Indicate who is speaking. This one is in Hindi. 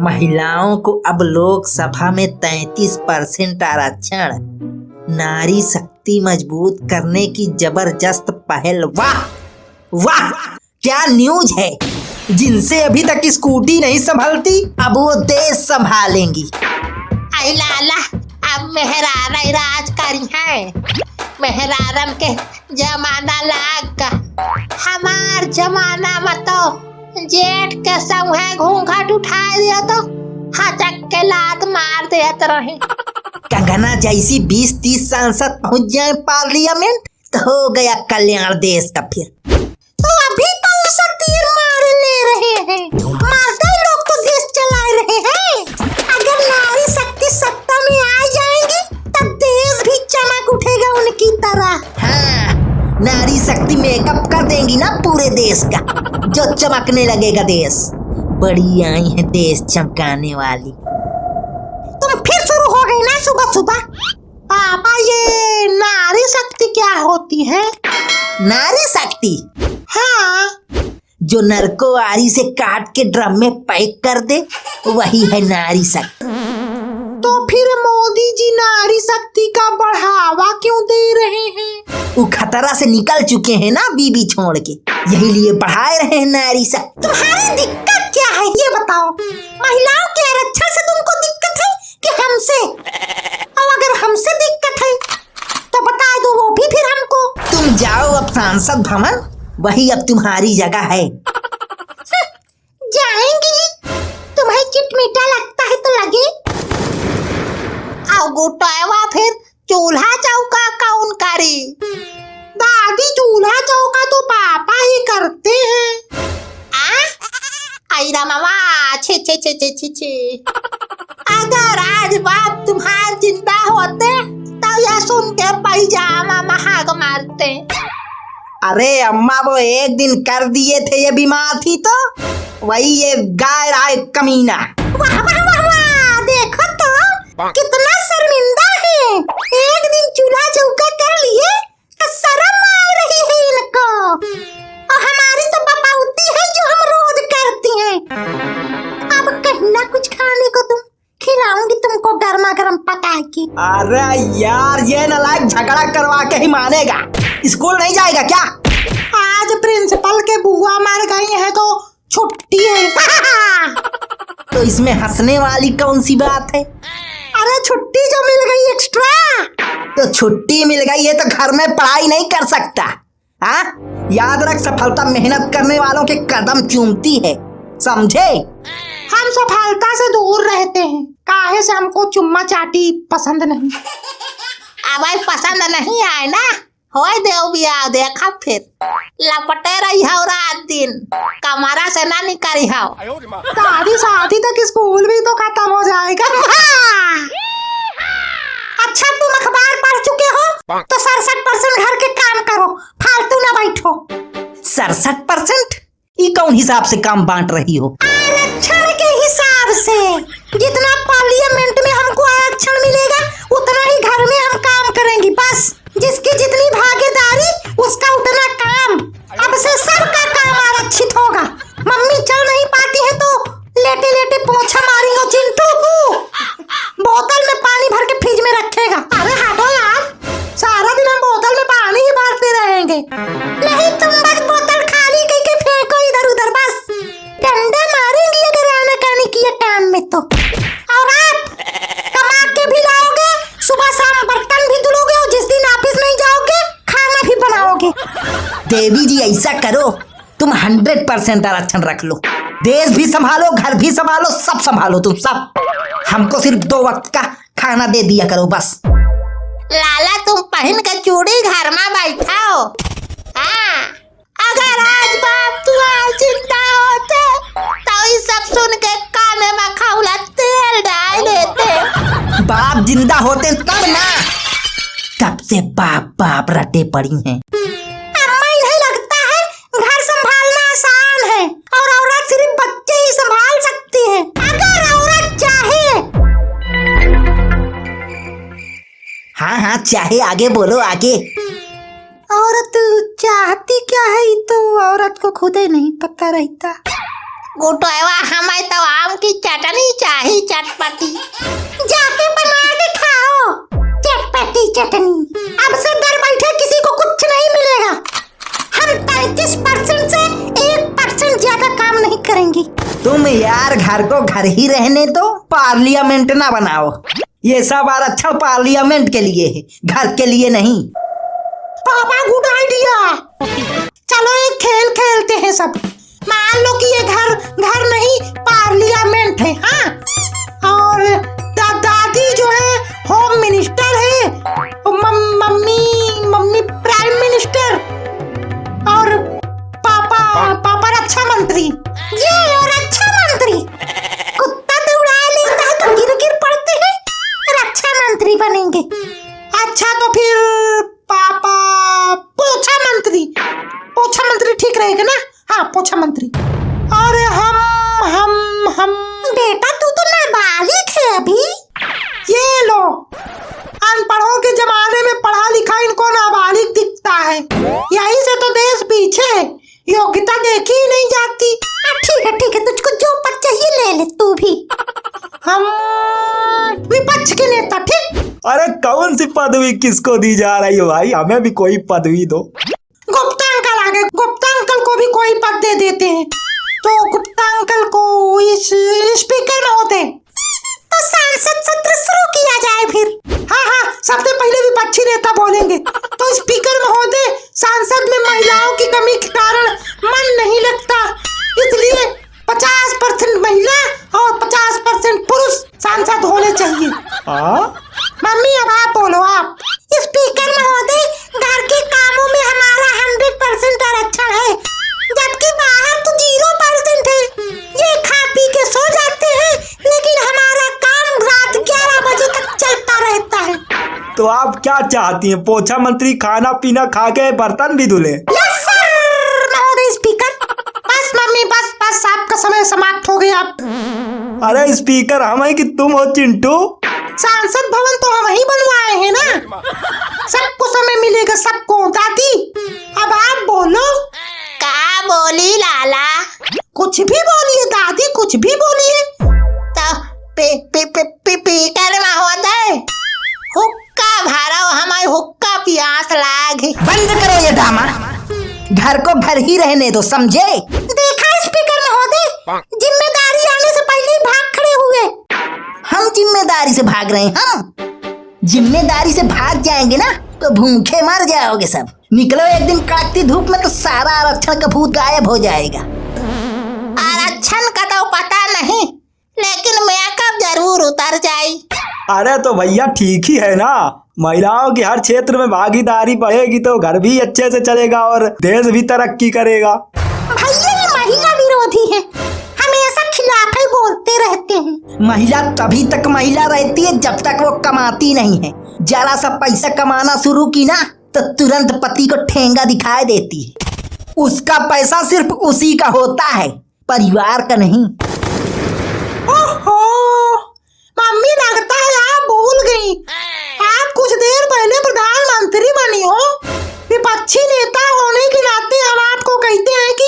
Speaker 1: महिलाओं को अब लोकसभा में 33% आरक्षण। नारी शक्ति मजबूत करने की जबरदस्त पहल। वाह वाह, क्या न्यूज है। जिनसे अभी तक स्कूटी नहीं संभलती अब वो देश संभालेंगी।
Speaker 2: आई लाला, अब मेहरारा राज करी है। मेहरारन के जमाना लाग का। हमार जमाना में तो जेठ के संग घूंघट उठा दिया तो हचक के लात मार देते रहे।
Speaker 1: कंगना जैसी 20-30 सांसद पहुंच जाए पार्लियामेंट तो हो गया कल्याण देश का। फिर
Speaker 2: तो अभी तो उसे तीर मार ले रहे हैं। मर्दे लोग तो देश चला रहे हैं। अगर नारी शक्ति सत्ता में आ जाएंगी तब देश भी चमक उठेगा उनकी तरह।
Speaker 1: हाँ, नारी शक्ति मेकअप कर देंगी ना पूरे देश का, जो चमकने लगेगा देश। बड़ी आई है देश चमकाने वाली।
Speaker 2: तुम फिर शुरू हो गई ना सुबह सुबह। पापा, ये नारी शक्ति क्या होती है?
Speaker 1: नारी शक्ति?
Speaker 2: हाँ,
Speaker 1: जो नर को आरी से काट के ड्रम में पैक कर दे वही है नारी शक्ति।
Speaker 2: तो फिर मोदी जी नारी शक्ति का बढ़ावा क्यों दे रहे हैं?
Speaker 1: वो खतरा से निकल चुके हैं ना बीबी छोड़ के, यही लिए बढ़ाए रहे हैं नारी शक्ति।
Speaker 2: तुम्हारी दिक्कत क्या है ये बताओ। महिलाओं के आरक्षण से तुमको दिक्कत है कि हमसे? और अगर हमसे दिक्कत है तो बता दो वो भी फिर हमको।
Speaker 1: तुम जाओ अब संसद भवन, वही अब तुम्हारी जगह है।
Speaker 2: जाएंगी? तुम्हें चिटमिटा लगता है तो लगे। आओ गोटावा, फिर चूल्हा चौका कौन करे? दादी, चूल्हा चौका तो पापा ही करते हैं। आई मामा, छे छे छे छे छे छे। अगर आज बाप तुम्हारे जिंदा होते तो यह सुन के पैजामा महाग मारते।
Speaker 1: अरे अम्मा, वो एक दिन कर दिए थे, ये बीमार थी तो वही ये गाय राय कमीना।
Speaker 2: वाह वाह वाह वाह, देखो तो कितना शर्मिंदा है। एक दिन चूल्हा चौका कर लिए तो शर्म आ रही है इनको। और हमारी तो बपाउती है जो हम रोज करती हैं। अब कहना कुछ खाने को तुम खिलाऊंगी तुमको गर्मा गर्म पका के।
Speaker 1: अरे यार, ये नालायक झगड़ा करवा के ही मानेगा। स्कूल नहीं जाएगा क्या?
Speaker 2: आज प्रिंसिपल के बुआ मर गई है तो छुट्टी है।
Speaker 1: तो इसमें हंसने वाली कौन सी बात है?
Speaker 2: अरे छुट्टी जो मिल गई एक्स्ट्रा।
Speaker 1: तो छुट्टी मिल गई है तो घर में पढ़ाई नहीं कर सकता? हाँ, याद रख, सफलता मेहनत करने वालों के कदम चूमती है, समझे?
Speaker 2: हम सफलता से दूर रहते हैं। काहे से हमको चुम्मा चाटी पसंद नहीं। अब पसंद नहीं आए ना, होए देव बिया देखा फिर लपटे रही हो रात दिन, कमरा से ना निकली हो। दादी, शादी तक स्कूल भी तो खत्म हो जाएगा। अच्छा, तुम अखबार पढ़ चुके हो तो 67% घर के काम करो, फालतू ना बैठो।
Speaker 1: 67%? ये कौन हिसाब से काम बांट रही हो?
Speaker 2: आरक्षण के हिसाब से। जितना पार्लियामेंट में हमको आरक्षण मिलेगा उतना ही घर में हम काम करेंगे। बस जिसकी जितनी भागीदारी उसका उतना काम। अब से सबका काम आरक्षित होगा। मम्मी चल नहीं पाती है तो लेटे लेटे पोंछा मारेंगे चिंटू को। बोतल में पानी भर के फ्रिज में रखेगा। अरे हटो यार, सारा दिन हम बोतल में पानी ही भरते रहेंगे। नहीं, तुम बस बोतल खाली करके फेंको इधर उधर। बस डंडा मारेंगी अगर आने काने की टाइम में तो। और आप कमा के भी लाओगे, सुबह शाम बर्तन भी धुलोगे और जिस दिन ऑफिस नहीं जाओगे खाना भी बनाओगे।
Speaker 1: देवी जी, ऐसा करो, तुम 100% आरक्षण रख लो। देश भी संभालो, घर भी संभालो, सब संभालो तुम सब। हमको सिर्फ 2 वक्त का खाना दे दिया करो बस।
Speaker 2: लाला, तुम पहन के चूड़ी घर में बैठा हो। हाँ, अगर आज बाप तुम्हारा चिंता होते तो ये सब सुन के काने में खौला तेल डाल देते।
Speaker 1: बाप जिंदा होते तब ना, तब से बाप बाप रटे पड़ी हैं।
Speaker 2: अम्मा, इन्हें लगता है घर संभालना आसान है और औरत सिर्फ बच्चे ही संभाल सकती है। अगर औरत चाहे।
Speaker 1: हाँ हाँ, चाहे, आगे बोलो आगे।
Speaker 2: औरत चाहती क्या है तो औरत को खुद ही नहीं पता रहता। गोटवा, हमें तो आम की चटनी
Speaker 1: तुम यार घर को घर ही रहने दो, पार्लियामेंट ना बनाओ। ये सब आरक्षण पार्लियामेंट के लिए है, घर के लिए नहीं।
Speaker 2: पापा गुड आइडिया। चलो एक खेल खेलते हैं सब। मान लो कि ये घर नहीं पार्लियामेंट है, हाँ। और दादी जो है होम मिनिस्टर है, मम्मी प्राइम मिनिस्टर, और पापा रक्षा मंत्री। ये और रक्षा मंत्री कुत्ता तो उड़ा लेता है तो गिर पड़ते हैं, रक्षा मंत्री बनेंगे। अच्छा तो फिर पापा पोछा मंत्री ठीक रहेगा ना? हाँ पोछा मंत्री। और हम बेटा तू तो नाबालिग है अभी। ये लो, अनपढ़ों के जमाने में पढ़ा लिखा इनको नाबालिग दिखता है, यही से तो देश पीछे है, योग्यता देखी ही नहीं जाती। ठीक है तुझको जो पद चाहिए ले ले तू भी। हम विपक्ष के नेता, ठीक।
Speaker 3: अरे कौन सी पदवी किसको दी जा रही है भाई, हमें भी कोई पदवी दो।
Speaker 2: गुप्ता अंकल आ गए, गुप्ता अंकल को भी कोई पद दे देते हैं। तो गुप्ता अंकल को इस स्पीकर में होते तो सांसद सत्र शुरू किया जाए फिर। हाँ सबसे पहले विपक्षी नेता बोलेंगे। तो स्पीकर में होते सांसद में महिलाओं की कमी के कारण मन नहीं लगता, इसलिए 50% महिला और 50% पुरुष सांसद होने चाहिए। मम्मी अब आप बोलो। आप स्पीकर महोदय, घर के कामों में हमारा 100% आरक्षण है, जबकि बाहर तो 0% है। ये खा पी के सो जाते हैं, लेकिन हमारा काम रात 11 बजे तक चलता रहता है।
Speaker 3: तो आप क्या चाहती हैं, पोछा मंत्री खाना पीना खा के बर्तन भी धुले?
Speaker 2: यस सर महोदय स्पीकर। बस मम्मी बस आपका समय समाप्त हो गया।
Speaker 3: अरे स्पीकर हम हैं कि तुम हो चिंटू?
Speaker 2: सांसद भवन तो हम ही बनवाए हैं ना, सबको समय मिलेगा सबको। दादी अब आप बोलो। क्या बोली लाला? कुछ भी बोलिए दादी, कुछ भी बोलिए। स्पीकर महोदय, हुक्का भरो, हमारी हुक्का प्यास लागे।
Speaker 1: बंद करो ये ड्रामा, घर को घर ही रहने दो, समझे?
Speaker 2: देखा स्पीकर महोदय, जिम्मेदारी आने से पहले ही भाग खड़े हुए।
Speaker 1: हम जिम्मेदारी से भाग रहे हैं? हम जिम्मेदारी से भाग जाएंगे ना तो भूखे मर जाओगे सब। निकलो एक दिन कड़कती धूप में तो सारा आरक्षण का भूत गायब हो जाएगा।
Speaker 2: आरक्षण का तो पता नहीं, लेकिन मेकअप जरूर उतर जाए।
Speaker 3: अरे तो भैया ठीक ही है ना, महिलाओं की हर क्षेत्र में भागीदारी बढ़ेगी तो घर भी अच्छे से चलेगा और देश भी तरक्की करेगा।
Speaker 2: भैया ये महिला विरोधी है, हमेशा खिलाफ ही बोलते रहते हैं।
Speaker 1: महिला तभी तक महिला रहती है जब तक वो कमाती नहीं है। जरा सा पैसा कमाना शुरू की ना तो तुरंत पति को ठेंगा दिखाई देती है। उसका पैसा सिर्फ उसी का होता है, परिवार का नहीं।
Speaker 2: ओहो मम्मी, लगता है आप भूल गई, आप कुछ देर पहले प्रधानमंत्री बनी हो। विपक्षी नेता होने के नाते हम आपको कहते हैं कि